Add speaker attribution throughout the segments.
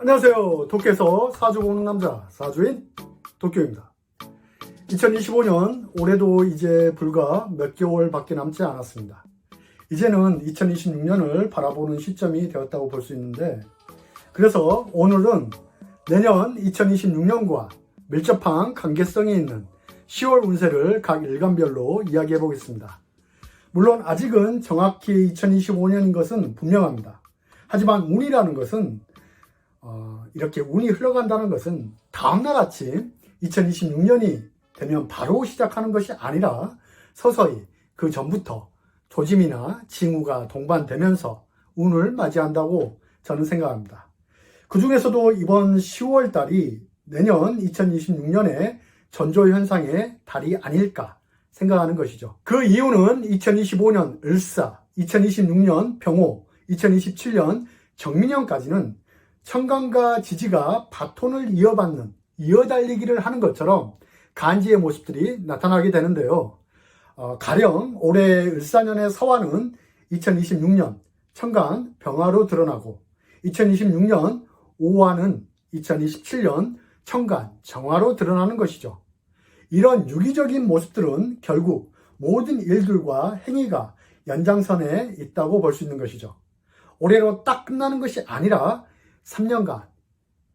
Speaker 1: 안녕하세요. 도쿄에서 사주 보는 남자 사주인 도쿄입니다. 2025년 올해도 이제 불과 몇 개월밖에 남지 않았습니다. 이제는 2026년을 바라보는 시점이 되었다고 볼 수 있는데, 그래서 오늘은 내년 2026년과 밀접한 관계성이 있는 10월 운세를 각 일간별로 이야기해 보겠습니다. 물론 아직은 정확히 2025년인 것은 분명합니다. 하지만 운이라는 것은 이렇게 운이 흘러간다는 것은 다음날 아침 2026년이 되면 바로 시작하는 것이 아니라 서서히 그 전부터 조짐이나 징후가 동반되면서 운을 맞이한다고 저는 생각합니다. 그 중에서도 이번 10월 달이 내년 2026년의 전조현상의 달이 아닐까 생각하는 것이죠. 그 이유는 2025년 을사, 2026년 병호, 2027년 정민년까지는 천간과 지지가 바톤을 이어달리기를 하는 것처럼 간지의 모습들이 나타나게 되는데요. 가령 올해 을사년의 서화는 2026년 천간 병화로 드러나고, 2026년 오화는 2027년 천간 정화로 드러나는 것이죠. 이런 유기적인 모습들은 결국 모든 일들과 행위가 연장선에 있다고 볼 수 있는 것이죠. 올해로 딱 끝나는 것이 아니라 3년간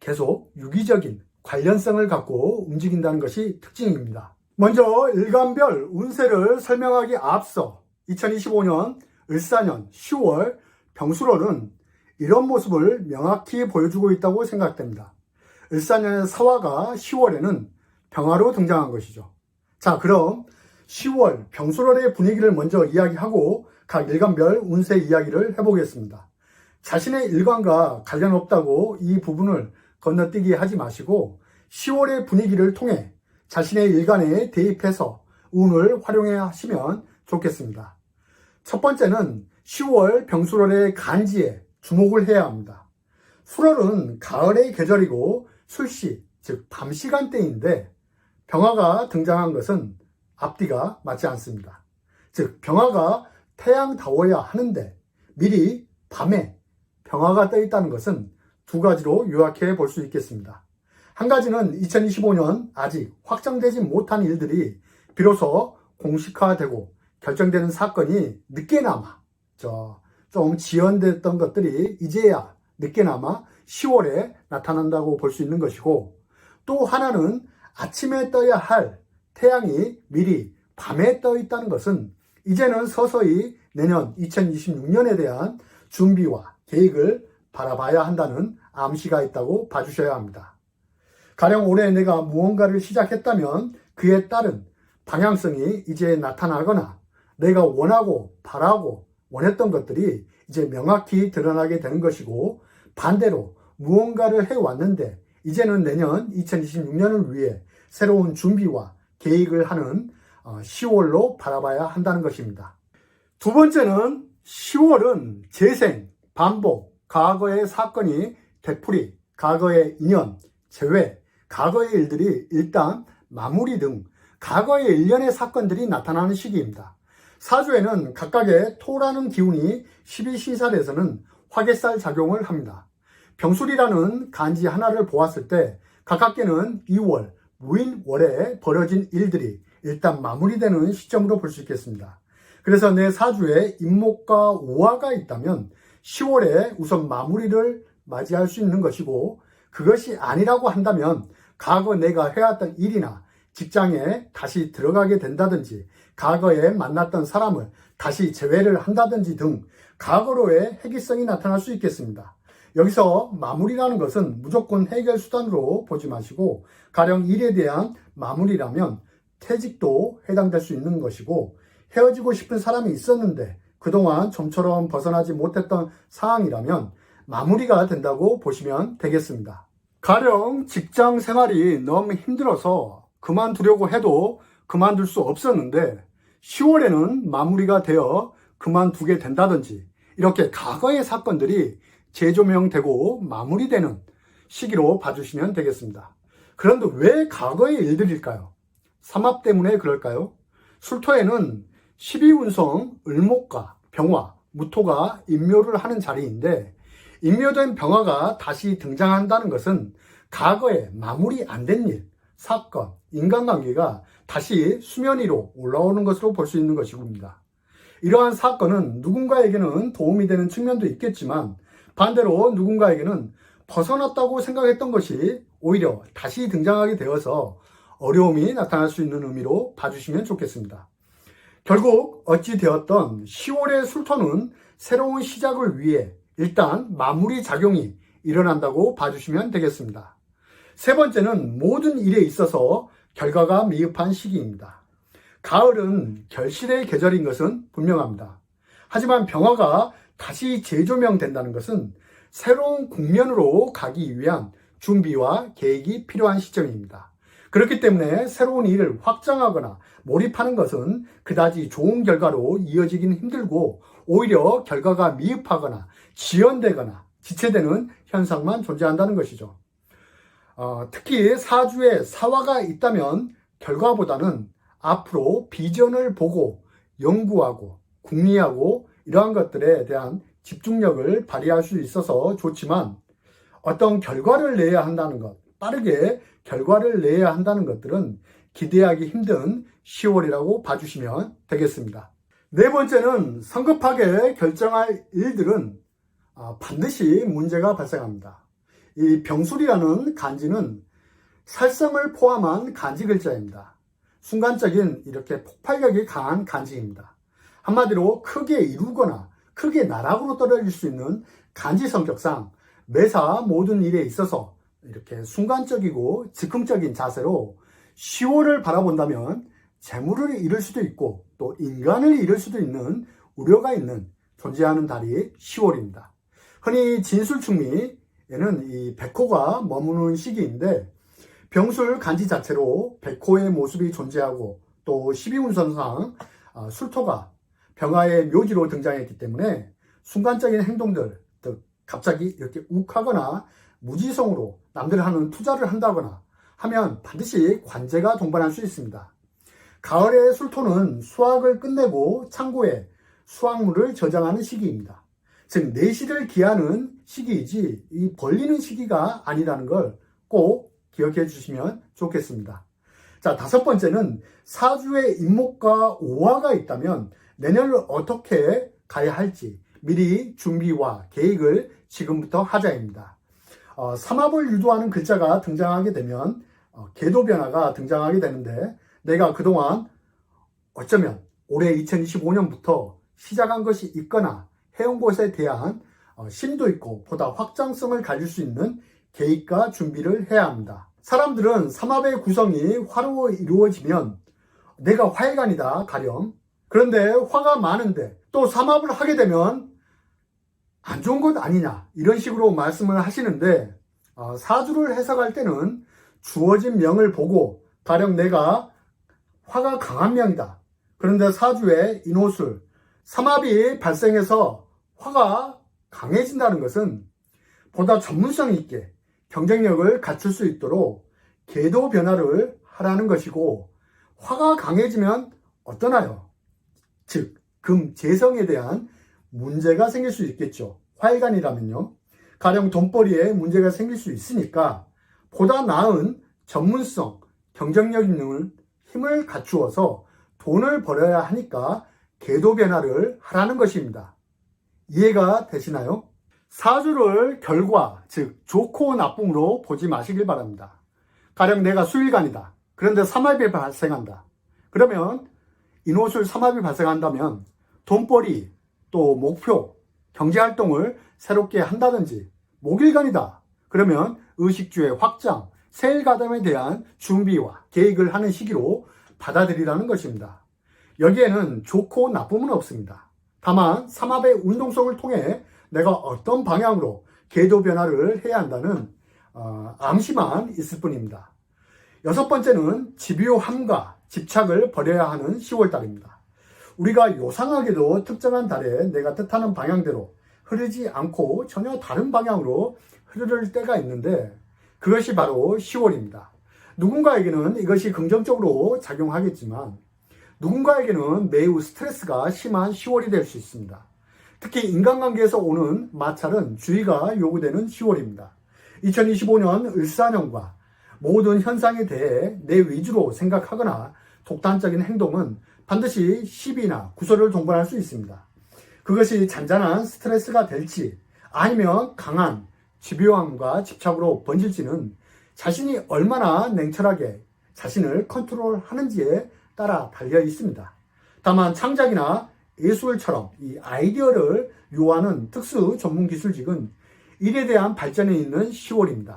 Speaker 1: 계속 유기적인 관련성을 갖고 움직인다는 것이 특징입니다. 먼저 일간별 운세를 설명하기 앞서 2025년 을사년 10월 병술월은 이런 모습을 명확히 보여주고 있다고 생각됩니다. 을사년의 사화가 10월에는 병화로 등장한 것이죠. 자, 그럼 10월 병술월의 분위기를 먼저 이야기하고 각 일간별 운세 이야기를 해보겠습니다. 자신의 일간과 관련 없다고 이 부분을 건너뛰기 하지 마시고 10월의 분위기를 통해 자신의 일간에 대입해서 운을 활용해 하시면 좋겠습니다. 첫 번째는 10월 병술월의 간지에 주목을 해야 합니다. 술월은 가을의 계절이고 술시, 즉 밤 시간대인데 병화가 등장한 것은 앞뒤가 맞지 않습니다. 즉 병화가 태양다워야 하는데 미리 밤에 병화가 떠 있다는 것은 두 가지로 요약해 볼 수 있겠습니다. 한 가지는 2025년 아직 확정되지 못한 일들이 비로소 공식화되고 결정되는 사건이 늦게나마 좀 지연됐던 것들이 이제야 늦게나마 10월에 나타난다고 볼 수 있는 것이고, 또 하나는 아침에 떠야 할 태양이 미리 밤에 떠 있다는 것은 이제는 서서히 내년 2026년에 대한 준비와 계획을 바라봐야 한다는 암시가 있다고 봐주셔야 합니다. 가령 올해 내가 무언가를 시작했다면 그에 따른 방향성이 이제 나타나거나 내가 원하고 바라고 원했던 것들이 이제 명확히 드러나게 되는 것이고, 반대로 무언가를 해왔는데 이제는 내년 2026년을 위해 새로운 준비와 계획을 하는 10월로 바라봐야 한다는 것입니다. 두 번째는 10월은 재생, 반복, 과거의 사건이 되풀이, 과거의 인연, 재회, 과거의 일들이 일단 마무리 등 과거의 일련의 사건들이 나타나는 시기입니다. 사주에는 각각의 토라는 기운이 12신살에서는 화개살 작용을 합니다. 병술이라는 간지 하나를 보았을 때 가깝게는 2월, 무인월에 벌어진 일들이 일단 마무리되는 시점으로 볼 수 있겠습니다. 그래서 내 사주에 임목과 오화가 있다면 10월에 우선 마무리를 맞이할 수 있는 것이고, 그것이 아니라고 한다면 과거 내가 해왔던 일이나 직장에 다시 들어가게 된다든지 과거에 만났던 사람을 다시 재회를 한다든지 등 과거로의 해결성이 나타날 수 있겠습니다. 여기서 마무리라는 것은 무조건 해결 수단으로 보지 마시고, 가령 일에 대한 마무리라면 퇴직도 해당될 수 있는 것이고, 헤어지고 싶은 사람이 있었는데 그동안 좀처럼 벗어나지 못했던 상황이라면 마무리가 된다고 보시면 되겠습니다. 가령 직장 생활이 너무 힘들어서 그만두려고 해도 그만둘 수 없었는데 10월에는 마무리가 되어 그만두게 된다든지, 이렇게 과거의 사건들이 재조명되고 마무리되는 시기로 봐주시면 되겠습니다. 그런데 왜 과거의 일들일까요? 삼합 때문에 그럴까요? 술토에는 12운성 을목과 병화, 무토가 인묘를 하는 자리인데, 익묘된 병화가 다시 등장한다는 것은 과거에 마무리 안 된 일, 사건, 인간관계가 다시 수면 위로 올라오는 것으로 볼 수 있는 것입니다. 이러한 사건은 누군가에게는 도움이 되는 측면도 있겠지만 반대로 누군가에게는 벗어났다고 생각했던 것이 오히려 다시 등장하게 되어서 어려움이 나타날 수 있는 의미로 봐주시면 좋겠습니다. 결국 어찌 되었던 10월의 술토는 새로운 시작을 위해 일단 마무리 작용이 일어난다고 봐주시면 되겠습니다. 세 번째는 모든 일에 있어서 결과가 미흡한 시기입니다. 가을은 결실의 계절인 것은 분명합니다. 하지만 병화가 다시 재조명된다는 것은 새로운 국면으로 가기 위한 준비와 계획이 필요한 시점입니다. 그렇기 때문에 새로운 일을 확장하거나 몰입하는 것은 그다지 좋은 결과로 이어지기는 힘들고 오히려 결과가 미흡하거나 지연되거나 지체되는 현상만 존재한다는 것이죠. 특히 사주에 사화가 있다면 결과보다는 앞으로 비전을 보고 연구하고 궁리하고 이러한 것들에 대한 집중력을 발휘할 수 있어서 좋지만 어떤 결과를 내야 한다는 것, 빠르게 결과를 내야 한다는 것들은 기대하기 힘든 10월이라고 봐주시면 되겠습니다. 네 번째는 성급하게 결정할 일들은 반드시 문제가 발생합니다. 이 병술이라는 간지는 살성을 포함한 간지 글자입니다. 순간적인 이렇게 폭발력이 강한 간지입니다. 한마디로 크게 이루거나 크게 나락으로 떨어질 수 있는 간지 성격상 매사 모든 일에 있어서 이렇게 순간적이고 즉흥적인 자세로 10월을 바라본다면 재물을 잃을 수도 있고 또 인간을 잃을 수도 있는 우려가 있는 존재하는 달이 10월입니다. 흔히 진술충미에는 이 백호가 머무는 시기인데 병술 간지 자체로 백호의 모습이 존재하고 또 12운선상 술토가 병화의 묘지로 등장했기 때문에 순간적인 행동들, 즉 갑자기 이렇게 욱하거나 무지성으로 남들 하는 투자를 한다거나 하면 반드시 관제가 동반할 수 있습니다. 가을의 술토는 수확을 끝내고 창고에 수확물을 저장하는 시기입니다. 즉 내실을 기하는 시기이지 이 벌리는 시기가 아니라는 걸 꼭 기억해 주시면 좋겠습니다. 자, 다섯 번째는 사주에 임목과 오화가 있다면 내년을 어떻게 가야 할지 미리 준비와 계획을 지금부터 하자입니다. 삼합을 유도하는 글자가 등장하게 되면 궤도 변화가 등장하게 되는데 내가 그동안 어쩌면 올해 2025년부터 시작한 것이 있거나 해온 것에 대한 심도 있고 보다 확장성을 가질 수 있는 계획과 준비를 해야 합니다. 사람들은 삼합의 구성이 화로 이루어지면 내가 화해관이다 가령. 그런데 화가 많은데 또 삼합을 하게 되면 안 좋은 것 아니냐 이런 식으로 말씀을 하시는데 사주를 해석할 때는 주어진 명을 보고 가령 내가 화가 강한 명이다. 그런데 사주에 인호술, 삼합이 발생해서 화가 강해진다는 것은 보다 전문성 있게 경쟁력을 갖출 수 있도록 궤도 변화를 하라는 것이고 화가 강해지면 어떠나요? 즉, 금, 재성에 대한 문제가 생길 수 있겠죠. 화해관이라면요. 가령 돈벌이에 문제가 생길 수 있으니까 보다 나은 전문성, 경쟁력 있는 힘을 갖추어서 돈을 벌어야 하니까 궤도 변화를 하라는 것입니다. 이해가 되시나요? 사주를 결과, 즉 좋고 나쁨으로 보지 마시길 바랍니다. 가령 내가 수일간이다. 그런데 삼합이 발생한다. 그러면 인호술 삼합이 발생한다면 돈벌이, 또 목표, 경제활동을 새롭게 한다든지 목일간이다. 그러면 의식주의 확장, 세일가담에 대한 준비와 계획을 하는 시기로 받아들이라는 것입니다. 여기에는 좋고 나쁨은 없습니다. 다만 삼합의 운동성을 통해 내가 어떤 방향으로 궤도 변화를 해야 한다는 암시만 있을 뿐입니다. 여섯 번째는 집요함과 집착을 버려야 하는 10월달입니다. 우리가 요상하게도 특정한 달에 내가 뜻하는 방향대로 흐르지 않고 전혀 다른 방향으로 흐를 때가 있는데 그것이 바로 10월입니다. 누군가에게는 이것이 긍정적으로 작용하겠지만 누군가에게는 매우 스트레스가 심한 10월이 될 수 있습니다. 특히 인간관계에서 오는 마찰은 주의가 요구되는 10월입니다. 2025년 을사년과 모든 현상에 대해 내 위주로 생각하거나 독단적인 행동은 반드시 시비나 구설을 동반할 수 있습니다. 그것이 잔잔한 스트레스가 될지 아니면 강한 집요함과 집착으로 번질지는 자신이 얼마나 냉철하게 자신을 컨트롤하는지에 따라 달려 있습니다. 다만 창작이나 예술처럼 이 아이디어를 요하는 특수 전문 기술직은 일에 대한 발전에 있는 10월입니다.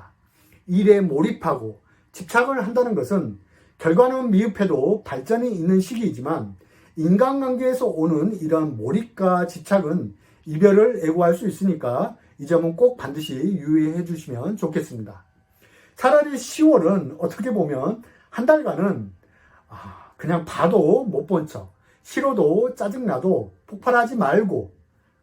Speaker 1: 일에 몰입하고 집착을 한다는 것은 결과는 미흡해도 발전이 있는 시기이지만 인간관계에서 오는 이런 몰입과 집착은 이별을 예고할 수 있으니까 이 점은 꼭 반드시 유의해 주시면 좋겠습니다. 차라리 10월은 어떻게 보면 한 달간은 그냥 봐도 못 본 척, 싫어도 짜증나도 폭발하지 말고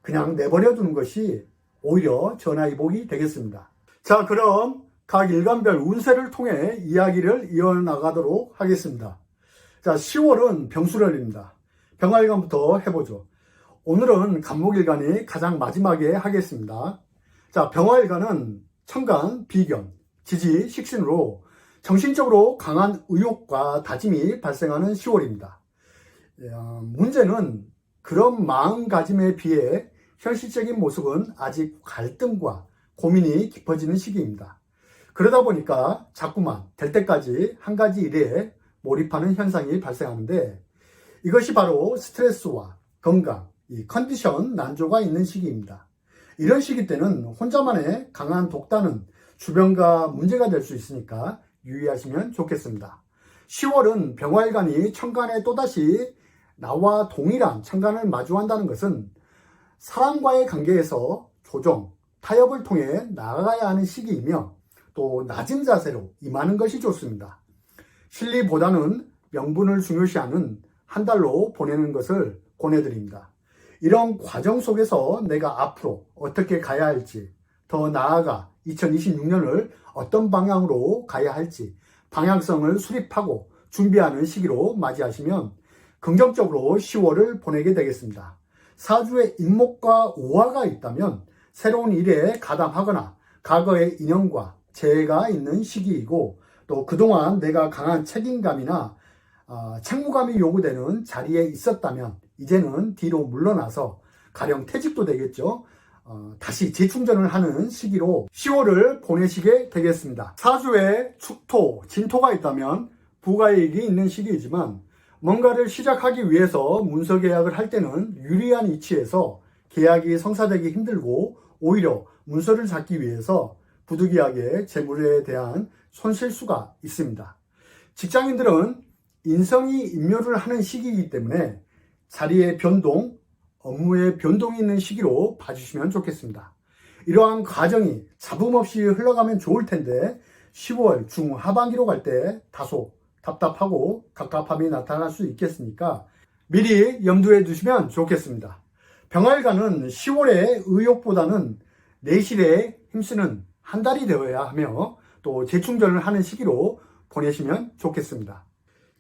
Speaker 1: 그냥 내버려 두는 것이 오히려 전화위복이 되겠습니다. 자, 그럼 각 일간별 운세를 통해 이야기를 이어나가도록 하겠습니다. 자, 10월은 병수월입니다. 병화일간부터 해보죠. 오늘은 간목일간이 가장 마지막에 하겠습니다. 자, 병화일간은 천간, 비견, 지지, 식신으로 정신적으로 강한 의욕과 다짐이 발생하는 10월입니다. 문제는 그런 마음가짐에 비해 현실적인 모습은 아직 갈등과 고민이 깊어지는 시기입니다. 그러다 보니까 자꾸만 될 때까지 한 가지 일에 몰입하는 현상이 발생하는데 이것이 바로 스트레스와 건강, 이 컨디션 난조가 있는 시기입니다. 이런 시기 때는 혼자만의 강한 독단은 주변과 문제가 될 수 있으니까 유의하시면 좋겠습니다. 10월은 병화일간이 천간에 또다시 나와 동일한 천간을 마주한다는 것은 사람과의 관계에서 조정, 타협을 통해 나아가야 하는 시기이며 또 낮은 자세로 임하는 것이 좋습니다. 실리보다는 명분을 중요시하는 한 달로 보내는 것을 권해드립니다. 이런 과정 속에서 내가 앞으로 어떻게 가야 할지, 더 나아가 2026년을 어떤 방향으로 가야 할지 방향성을 수립하고 준비하는 시기로 맞이하시면 긍정적으로 10월을 보내게 되겠습니다. 사주에 인목과 오화가 있다면 새로운 일에 가담하거나 과거의 인연과 재해가 있는 시기이고 또 그동안 내가 강한 책임감이나 책무감이 요구되는 자리에 있었다면 이제는 뒤로 물러나서 가령 퇴직도 되겠죠. 다시 재충전을 하는 시기로 10월을 보내시게 되겠습니다. 사주에 축토, 진토가 있다면 부가이익이 있는 시기이지만 뭔가를 시작하기 위해서 문서 계약을 할 때는 유리한 위치에서 계약이 성사되기 힘들고 오히려 문서를 잡기 위해서 부득이하게 재물에 대한 손실수가 있습니다. 직장인들은 인성이 임묘를 하는 시기이기 때문에 자리의 변동, 업무의 변동이 있는 시기로 봐주시면 좋겠습니다. 이러한 과정이 잡음 없이 흘러가면 좋을 텐데 10월 중하반기로 갈 때 다소 답답하고 갑갑함이 나타날 수 있겠으니까 미리 염두에 두시면 좋겠습니다. 병화일간은 10월의 의욕보다는 내실에 힘쓰는 한 달이 되어야 하며 또 재충전을 하는 시기로 보내시면 좋겠습니다.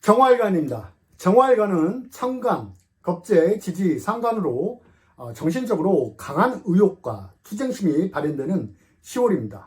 Speaker 1: 정화일간입니다. 정화일간은 천간, 겁재, 지지, 상간으로 정신적으로 강한 의욕과 투쟁심이 발현되는 10월입니다.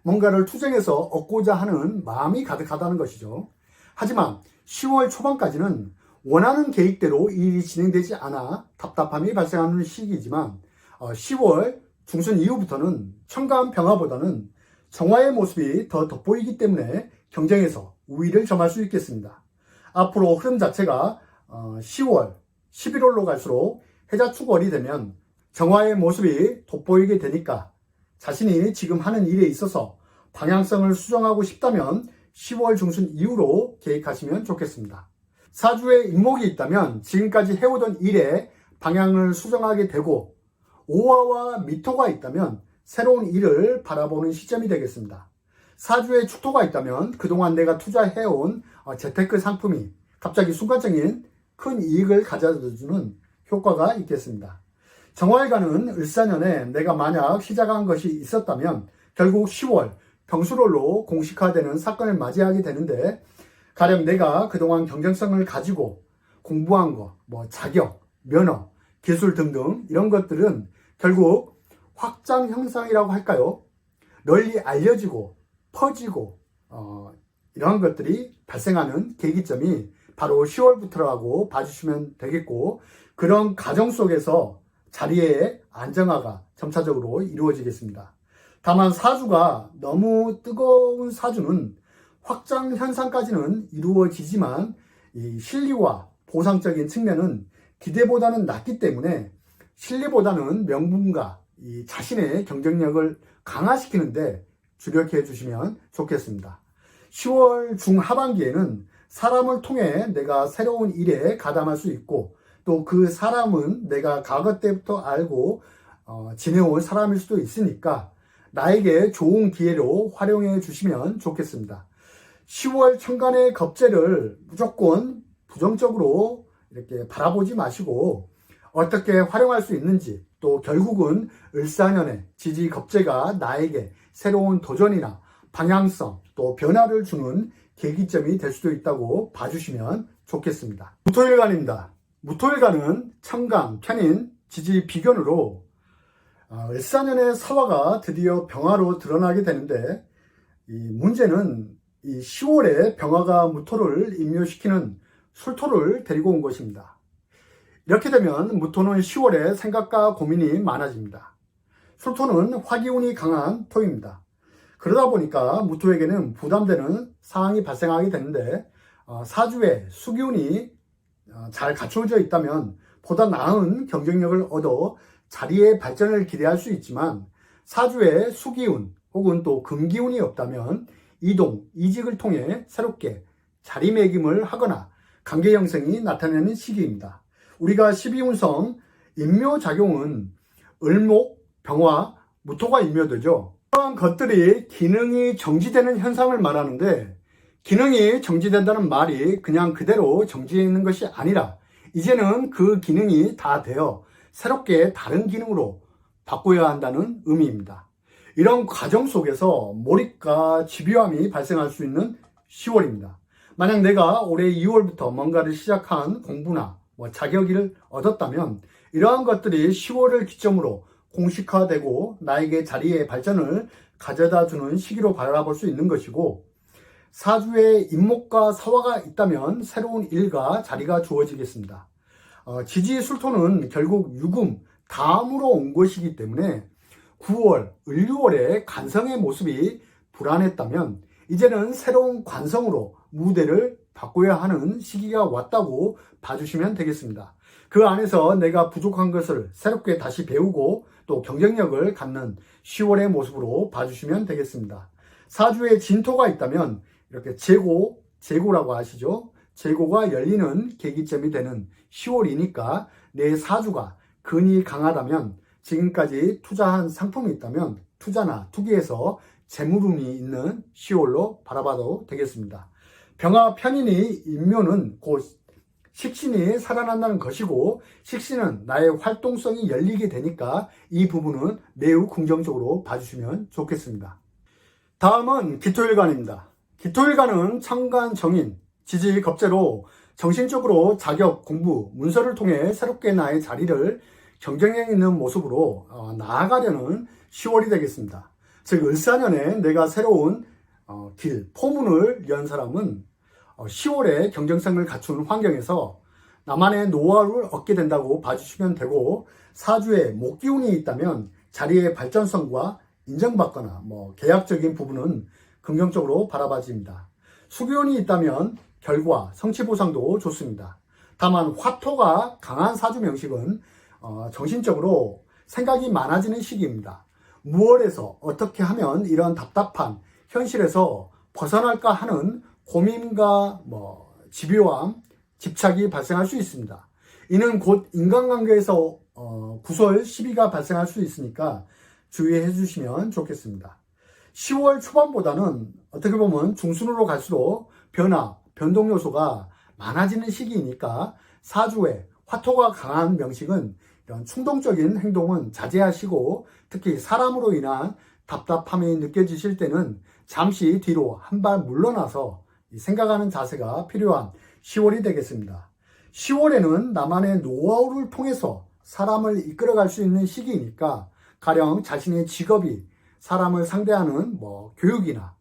Speaker 1: 뭔가를 투쟁해서 얻고자 하는 마음이 가득하다는 것이죠. 하지만 10월 초반까지는 원하는 계획대로 일이 진행되지 않아 답답함이 발생하는 시기이지만 10월 중순 이후부터는 천간 병화보다는 정화의 모습이 더 돋보이기 때문에 경쟁에서 우위를 점할 수 있겠습니다. 앞으로 흐름 자체가 10월, 11월로 갈수록 해자축월이 되면 정화의 모습이 돋보이게 되니까 자신이 지금 하는 일에 있어서 방향성을 수정하고 싶다면 10월 중순 이후로 계획하시면 좋겠습니다. 사주에 인목이 있다면 지금까지 해오던 일에 방향을 수정하게 되고 오화와 미토가 있다면 새로운 일을 바라보는 시점이 되겠습니다. 사주에 축토가 있다면 그동안 내가 투자해온 재테크 상품이 갑자기 순간적인 큰 이익을 가져다주는 효과가 있겠습니다. 정화일간은 을사년에 내가 만약 시작한 것이 있었다면 결국 10월 병수월로 공식화되는 사건을 맞이하게 되는데 가령 내가 그동안 경쟁성을 가지고 공부한 거, 자격, 면허, 기술 등등 이런 것들은 결국 확장 현상이라고 할까요? 널리 알려지고 퍼지고 이러한 것들이 발생하는 계기점이 바로 10월부터라고 봐주시면 되겠고, 그런 과정 속에서 자리의 안정화가 점차적으로 이루어지겠습니다. 다만 사주가 너무 뜨거운 사주는 확장 현상까지는 이루어지지만 이 실리와 보상적인 측면은 기대보다는 낮기 때문에 실리보다는 명분과 이 자신의 경쟁력을 강화시키는데 주력해 주시면 좋겠습니다. 10월 중하반기에는 사람을 통해 내가 새로운 일에 가담할 수 있고, 또 그 사람은 내가 과거 때부터 알고 지내온 사람일 수도 있으니까 나에게 좋은 기회로 활용해 주시면 좋겠습니다. 10월 천간의 겁재를 무조건 부정적으로 이렇게 바라보지 마시고 어떻게 활용할 수 있는지, 또 결국은 을사년의 지지 겁재가 나에게 새로운 도전이나 방향성 또 변화를 주는 계기점이 될 수도 있다고 봐주시면 좋겠습니다. 무토일간입니다. 무토일간은 천간, 편인, 지지, 비견으로 을사년의 사화가 드디어 병화로 드러나게 되는데, 이 문제는 이 10월에 병화가 무토를 임묘시키는 술토를 데리고 온 것입니다. 이렇게 되면 무토는 10월에 생각과 고민이 많아집니다. 술토는 화기운이 강한 토입니다. 그러다 보니까 무토에게는 부담되는 상황이 발생하게 되는데, 사주에 수기운이 잘 갖추어져 있다면 보다 나은 경쟁력을 얻어 자리의 발전을 기대할 수 있지만, 사주에 수기운 혹은 또 금기운이 없다면 이동, 이직을 통해 새롭게 자리매김을 하거나 관계 형성이 나타나는 시기입니다. 우리가 12운성 인묘작용은 을목, 병화, 무토가 인묘되죠. 이러한 것들이 기능이 정지되는 현상을 말하는데, 기능이 정지된다는 말이 그냥 그대로 정지해 있는 것이 아니라 이제는 그 기능이 다 되어 새롭게 다른 기능으로 바꿔야 한다는 의미입니다. 이런 과정 속에서 몰입과 집요함이 발생할 수 있는 10월입니다. 만약 내가 올해 2월부터 뭔가를 시작한 공부나 자격을 얻었다면 이러한 것들이 10월을 기점으로 공식화되고 나에게 자리의 발전을 가져다 주는 시기로 바라볼 수 있는 것이고, 사주에 인목과 사화가 있다면 새로운 일과 자리가 주어지겠습니다. 지지술토는 결국 유금, 다음으로 온 것이기 때문에 9월, 을유월에 간성의 모습이 불안했다면 이제는 새로운 관성으로 무대를 바꿔야 하는 시기가 왔다고 봐주시면 되겠습니다. 그 안에서 내가 부족한 것을 새롭게 다시 배우고 또 경쟁력을 갖는 10월의 모습으로 봐주시면 되겠습니다. 사주에 진토가 있다면 이렇게 재고라고 하시죠. 재고가 열리는 계기점이 되는 10월이니까 내 사주가 근이 강하다면 지금까지 투자한 상품이 있다면 투자나 투기에서 재물운이 있는 10월로 바라봐도 되겠습니다. 병화 편인이 인묘는 곧 식신이 살아난다는 것이고, 식신은 나의 활동성이 열리게 되니까 이 부분은 매우 긍정적으로 봐주시면 좋겠습니다. 다음은 기토일간입니다. 기토일간은 천간 정인, 지지 겁재로 정신적으로 자격, 공부, 문서를 통해 새롭게 나의 자리를 경쟁력 있는 모습으로 나아가려는 10월이 되겠습니다. 즉 을사년에 내가 새로운 길, 포문을 연 사람은 10월에 경쟁성을 갖춘 환경에서 나만의 노하우를 얻게 된다고 봐주시면 되고, 사주에 목기운이 있다면 자리의 발전성과 인정받거나 계약적인 부분은 긍정적으로 바라봐집니다. 수기운이 있다면 결과, 성취 보상도 좋습니다. 다만 화토가 강한 사주 명식은 정신적으로 생각이 많아지는 시기입니다. 무얼에서 어떻게 하면 이런 답답한 현실에서 벗어날까 하는 고민과 집요함, 집착이 발생할 수 있습니다. 이는 곧 인간관계에서 구설, 시비가 발생할 수 있으니까 주의해 주시면 좋겠습니다. 10월 초반보다는 어떻게 보면 중순으로 갈수록 변화, 변동 요소가 많아지는 시기이니까 사주에 화토가 강한 명식은 이런 충동적인 행동은 자제하시고, 특히 사람으로 인한 답답함이 느껴지실 때는 잠시 뒤로 한 발 물러나서 생각하는 자세가 필요한 10월이 되겠습니다. 10월에는 나만의 노하우를 통해서 사람을 이끌어갈 수 있는 시기이니까 가령 자신의 직업이 사람을 상대하는 교육이나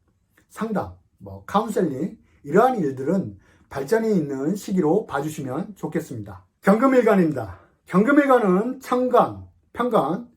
Speaker 1: 상담, 카운셀링 이러한 일들은 발전이 있는 시기로 봐주시면 좋겠습니다. 경금일간입니다. 경금일간은 천간, 편간,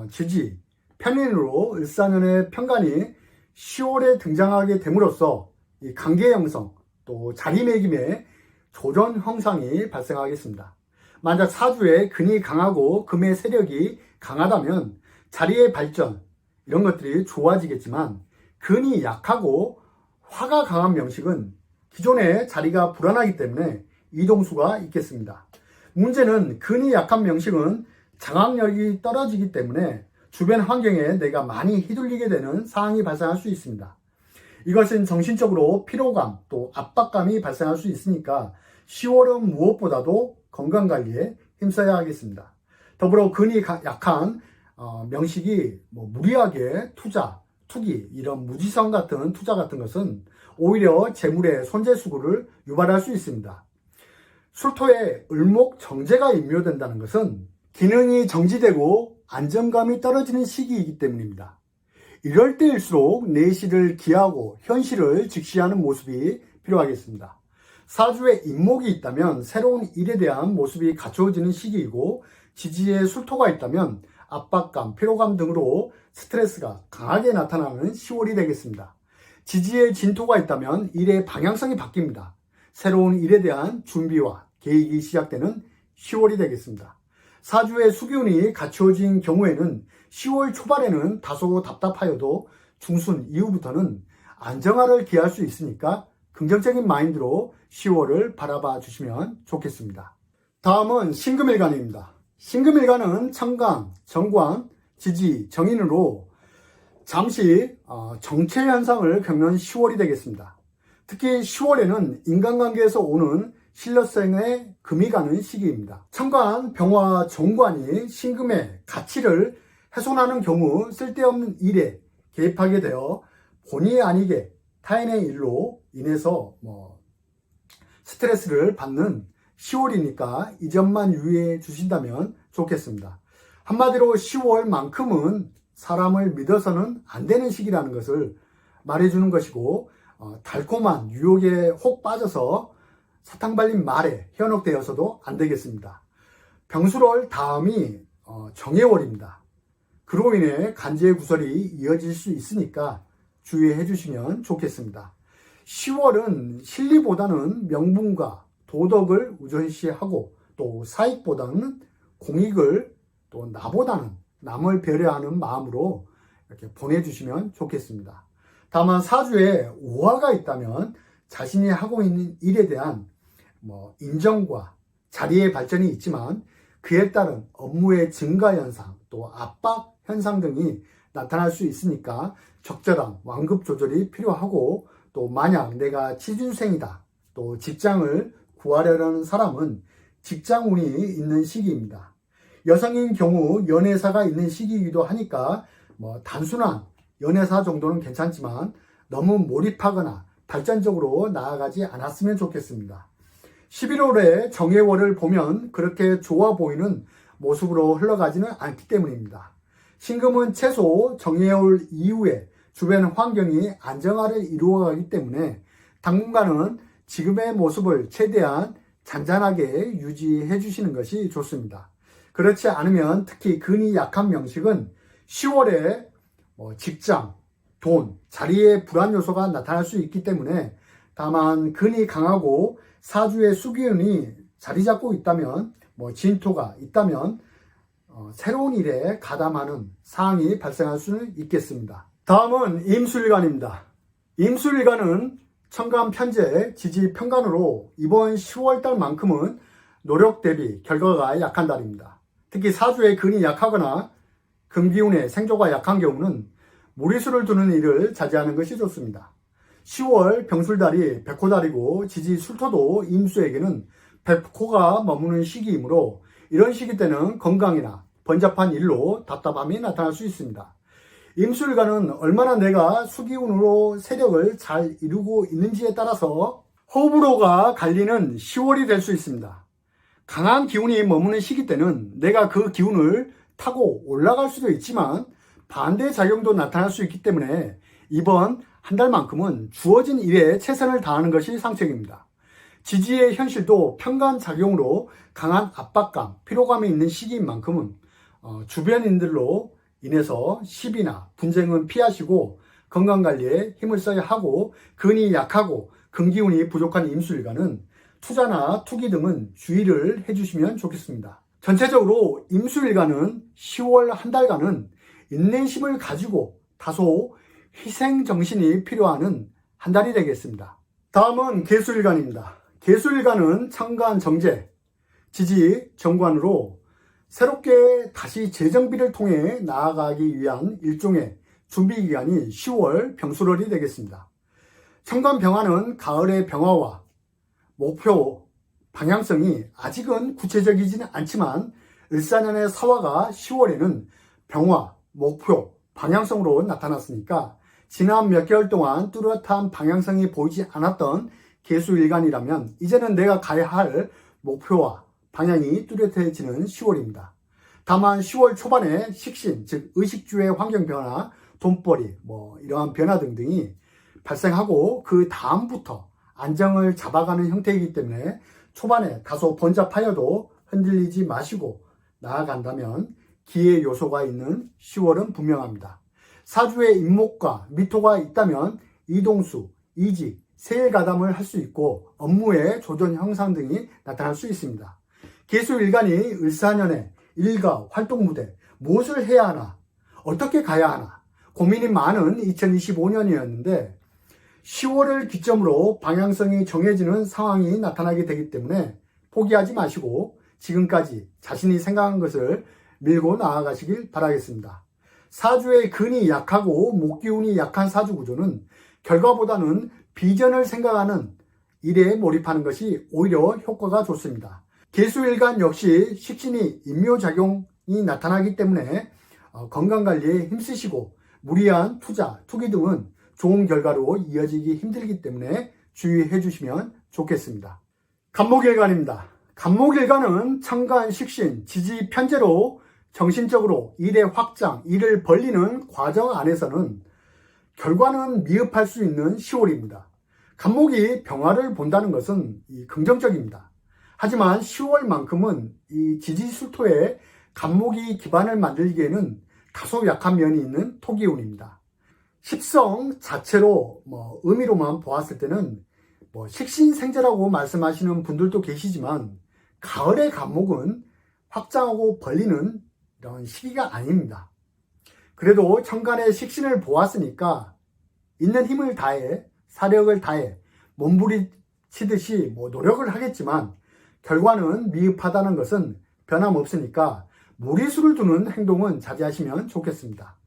Speaker 1: 지지, 편인으로 을사년의 편간이 10월에 등장하게 됨으로써 이 관계 형성, 또 자리매김의 조전 형상이 발생하겠습니다. 만약 사주에 근이 강하고 금의 세력이 강하다면 자리의 발전 이런 것들이 좋아지겠지만 근이 약하고 화가 강한 명식은 기존의 자리가 불안하기 때문에 이동수가 있겠습니다. 문제는 근이 약한 명식은 장악력이 떨어지기 때문에 주변 환경에 내가 많이 휘둘리게 되는 상황이 발생할 수 있습니다. 이것은 정신적으로 피로감 또 압박감이 발생할 수 있으니까 10월은 무엇보다도 건강관리에 힘써야 하겠습니다. 더불어 근이 약한 명식이 무리하게 투기 이런 무지성 같은 투자 같은 것은 오히려 재물의 손재수구를 유발할 수 있습니다. 술토에 을목정제가 임묘된다는 것은 기능이 정지되고 안정감이 떨어지는 시기이기 때문입니다. 이럴 때일수록 내실을 기하고 현실을 직시하는 모습이 필요하겠습니다. 사주에 임목이 있다면 새로운 일에 대한 모습이 갖추어지는 시기이고 지지에 술토가 있다면 압박감, 피로감 등으로 스트레스가 강하게 나타나는 10월이 되겠습니다. 지지에 진토가 있다면 일의 방향성이 바뀝니다. 새로운 일에 대한 준비와 계획이 시작되는 10월이 되겠습니다. 사주의 수기운이 갖추어진 경우에는 10월 초반에는 다소 답답하여도 중순 이후부터는 안정화를 기할 수 있으니까 긍정적인 마인드로 10월을 바라봐 주시면 좋겠습니다. 다음은 신금일간입니다. 신금일간은 천간, 정관, 지지, 정인으로 잠시 정체 현상을 겪는 10월이 되겠습니다. 특히 10월에는 인간관계에서 오는 신뢰성에 금이 가는 시기입니다. 천간, 병화, 정관이 신금의 가치를 훼손하는 경우 쓸데없는 일에 개입하게 되어 본의 아니게 타인의 일로 인해서 스트레스를 받는 10월이니까 이 점만 유의해 주신다면 좋겠습니다. 한마디로 10월만큼은 사람을 믿어서는 안 되는 시기라는 것을 말해주는 것이고 달콤한 유혹에 혹 빠져서 사탕 발린 말에 현혹되어서도 안 되겠습니다. 병술월 다음이 정해월입니다. 그로 인해 간지의 구설이 이어질 수 있으니까 주의해 주시면 좋겠습니다. 10월은 실리보다는 명분과 도덕을 우선시하고 또 사익보다는 공익을 또 나보다는 남을 배려하는 마음으로 이렇게 보내주시면 좋겠습니다. 다만 사주에 오화가 있다면 자신이 하고 있는 일에 대한 인정과 자리의 발전이 있지만 그에 따른 업무의 증가 현상 또 압박 현상 등이 나타날 수 있으니까 적절한 완급 조절이 필요하고 또 만약 내가 취준생이다 또 직장을 구하려는 사람은 직장운이 있는 시기입니다. 여성인 경우 연애사가 있는 시기이기도 하니까 단순한 연애사 정도는 괜찮지만 너무 몰입하거나 발전적으로 나아가지 않았으면 좋겠습니다. 11월에 정해월을 보면 그렇게 좋아 보이는 모습으로 흘러가지는 않기 때문입니다. 신금은 최소 정해월 이후에 주변 환경이 안정화를 이루어가기 때문에 당분간은 지금의 모습을 최대한 잔잔하게 유지해 주시는 것이 좋습니다. 그렇지 않으면 특히 근이 약한 명식은 10월에 직장, 돈, 자리의 불안 요소가 나타날 수 있기 때문에 다만 근이 강하고 사주의 수기운이 자리 잡고 있다면 진토가 있다면 새로운 일에 가담하는 상황이 발생할 수는 있겠습니다. 다음은 임수일간입니다. 임수일간은 천간 편재, 지지 편간으로 이번 10월달만큼은 노력 대비 결과가 약한 달입니다. 특히 사주의 근이 약하거나 금기운의 생조가 약한 경우는 무리수를 두는 일을 자제하는 것이 좋습니다. 10월 병술달이 백호달이고 지지 술토도 임수에게는 백호가 머무는 시기이므로 이런 시기 때는 건강이나 번잡한 일로 답답함이 나타날 수 있습니다. 임수일간은 얼마나 내가 수기운으로 세력을 잘 이루고 있는지에 따라서 호불호가 갈리는 10월이 될 수 있습니다. 강한 기운이 머무는 시기 때는 내가 그 기운을 타고 올라갈 수도 있지만 반대 작용도 나타날 수 있기 때문에 이번 한 달만큼은 주어진 일에 최선을 다하는 것이 상책입니다. 지지의 현실도 편간작용으로 강한 압박감, 피로감이 있는 시기인 만큼은 주변인들로 인해서 시비나 분쟁은 피하시고 건강관리에 힘을 써야 하고, 근이 약하고 근기운이 부족한 임수일간은 투자나 투기 등은 주의를 해주시면 좋겠습니다. 전체적으로 임수일간은 10월 한 달간은 인내심을 가지고 다소 희생정신이 필요한 한 달이 되겠습니다. 다음은 계수일간입니다. 계수일간은 천간 정제, 지지, 정관으로 새롭게 다시 재정비를 통해 나아가기 위한 일종의 준비기간이 10월 병수월이 되겠습니다. 천간 병화는 가을의 병화와 목표, 방향성이 아직은 구체적이지는 않지만 을사년의 사화가 10월에는 병화, 목표, 방향성으로 나타났으니까 지난 몇 개월 동안 뚜렷한 방향성이 보이지 않았던 계수일간이라면 이제는 내가 가야 할 목표와 방향이 뚜렷해지는 10월입니다. 다만 10월 초반에 식신, 즉 의식주의 환경 변화, 돈벌이, 이러한 변화 등등이 발생하고 그 다음부터 안정을 잡아가는 형태이기 때문에 초반에 다소 번잡하여도 흔들리지 마시고 나아간다면 기회 요소가 있는 10월은 분명합니다. 사주에 인목과 미토가 있다면 이동수, 이직, 세일가담을 할 수 있고 업무의 조전 형상 등이 나타날 수 있습니다. 계수일간이 을사년에 일가, 활동무대, 무엇을 해야 하나, 어떻게 가야 하나 고민이 많은 2025년이었는데 10월을 기점으로 방향성이 정해지는 상황이 나타나게 되기 때문에 포기하지 마시고 지금까지 자신이 생각한 것을 밀고 나아가시길 바라겠습니다. 사주의 근이 약하고 목기운이 약한 사주 구조는 결과보다는 비전을 생각하는 일에 몰입하는 것이 오히려 효과가 좋습니다. 계수일간 역시 식신이 인묘작용이 나타나기 때문에 건강관리에 힘쓰시고 무리한 투자, 투기 등은 좋은 결과로 이어지기 힘들기 때문에 주의해 주시면 좋겠습니다. 간목일간입니다. 간목일간은 천간, 식신, 지지, 편제로 정신적으로 일의 확장, 일을 벌리는 과정 안에서는 결과는 미흡할 수 있는 10월입니다. 간목이 병화를 본다는 것은 긍정적입니다. 하지만 10월만큼은 이 지지술토에 간목이 기반을 만들기에는 다소 약한 면이 있는 토기운입니다. 십성 자체로 의미로만 보았을 때는 식신생재라고 말씀하시는 분들도 계시지만 가을의 간목은 확장하고 벌리는 이런 시기가 아닙니다. 그래도 천간의 식신을 보았으니까 있는 힘을 다해 사력을 다해 몸부리치듯이 노력을 하겠지만 결과는 미흡하다는 것은 변함없으니까 무리수를 두는 행동은 자제하시면 좋겠습니다.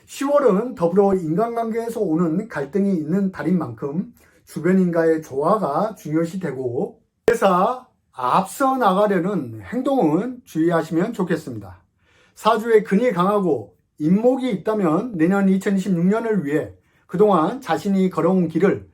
Speaker 1: 10월은 더불어 인간관계에서 오는 갈등이 있는 달인 만큼 주변인과의 조화가 중요시되고 회사 앞서 나가려는 행동은 주의하시면 좋겠습니다. 사주에 근이 강하고 인목이 있다면 내년 2026년을 위해 그동안 자신이 걸어온 길을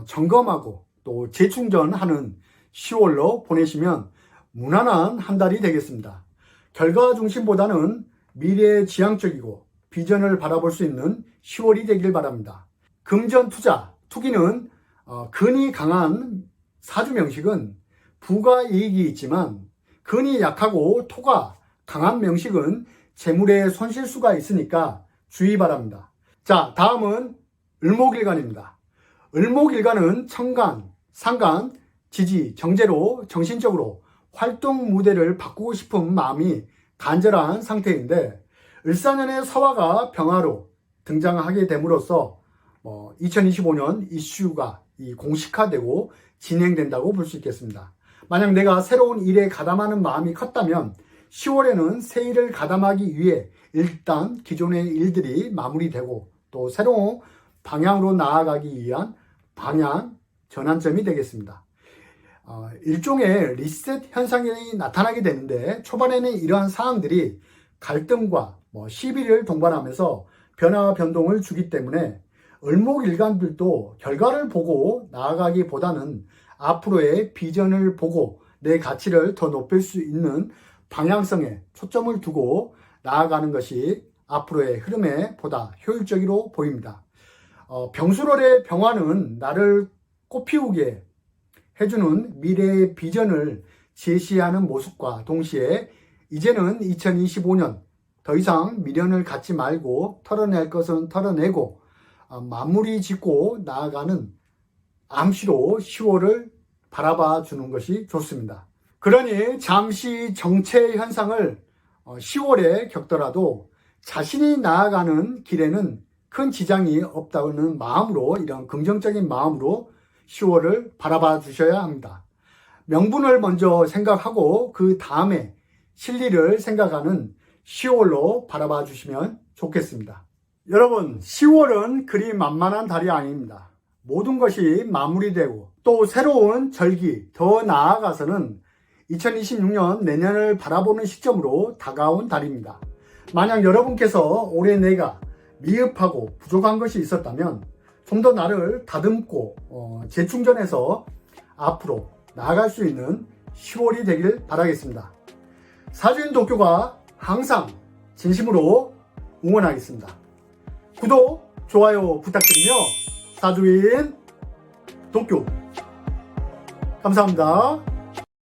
Speaker 1: 점검하고 또 재충전하는 10월로 보내시면 무난한 한 달이 되겠습니다. 결과 중심보다는 미래에 지향적이고 비전을 바라볼 수 있는 10월이 되길 바랍니다. 금전 투자, 투기는 근이 강한 사주 명식은 부가이익이 있지만 근이 약하고 토가 강한 명식은 재물의 손실수가 있으니까 주의 바랍니다. 자, 다음은 을목일간입니다. 을목일간은 천간, 상간, 지지, 정제로 정신적으로 활동 무대를 바꾸고 싶은 마음이 간절한 상태인데 을사년의 사화가 병화로 등장하게 됨으로써 2025년 이슈가 공식화되고 진행된다고 볼 수 있겠습니다. 만약 내가 새로운 일에 가담하는 마음이 컸다면 10월에는 새 일을 가담하기 위해 일단 기존의 일들이 마무리되고 또 새로운 방향으로 나아가기 위한 방향 전환점이 되겠습니다. 일종의 리셋 현상이 나타나게 되는데 초반에는 이러한 사항들이 갈등과 시비를 동반하면서 변화와 변동을 주기 때문에 을목일간들도 결과를 보고 나아가기보다는 앞으로의 비전을 보고 내 가치를 더 높일 수 있는 방향성에 초점을 두고 나아가는 것이 앞으로의 흐름에 보다 효율적으로 보입니다. 병수롤의 병화는 나를 꽃피우게 해주는 미래의 비전을 제시하는 모습과 동시에 이제는 2025년 더 이상 미련을 갖지 말고 털어낼 것은 털어내고 마무리 짓고 나아가는 암시로 10월을 바라봐 주는 것이 좋습니다. 그러니 잠시 정체 현상을 10월에 겪더라도 자신이 나아가는 길에는 큰 지장이 없다는 마음으로, 이런 긍정적인 마음으로 10월을 바라봐 주셔야 합니다. 명분을 먼저 생각하고 그 다음에 실리를 생각하는 10월로 바라봐 주시면 좋겠습니다. 여러분, 10월은 그리 만만한 달이 아닙니다. 모든 것이 마무리되고 또 새로운 절기, 더 나아가서는 2026년 내년을 바라보는 시점으로 다가온 달입니다. 만약 여러분께서 올해 내가 미흡하고 부족한 것이 있었다면 좀 더 나를 다듬고 재충전해서 앞으로 나아갈 수 있는 10월이 되길 바라겠습니다. 사주인 도쿄가 항상 진심으로 응원하겠습니다. 구독, 좋아요 부탁드리며 사주인 도쿄 감사합니다.